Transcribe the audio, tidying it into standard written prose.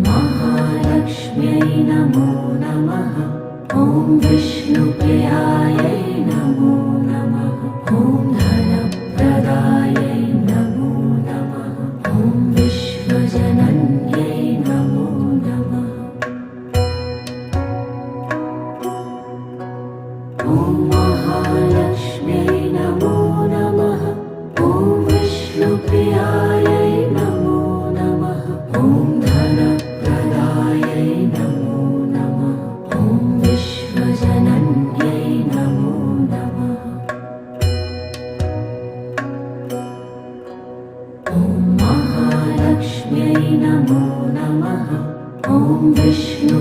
महालक्ष्म्यै नमो नमः। ॐ विष्णुप्रियायै नमो नमः। ॐ धनप्रदायै नमो नमः। ॐ विश्वजनन्यै नमो नमः। ॐ महालक्ष्म्यै नमो नमः। ॐ विष्णुप्रियायै नमो नमः। ॐ धनप्रदायै नमो नमः। ॐ विश्वजनन्यै नमो नमः। ॐ महालक्ष्म्यै नमो नमः। ॐ विष्णु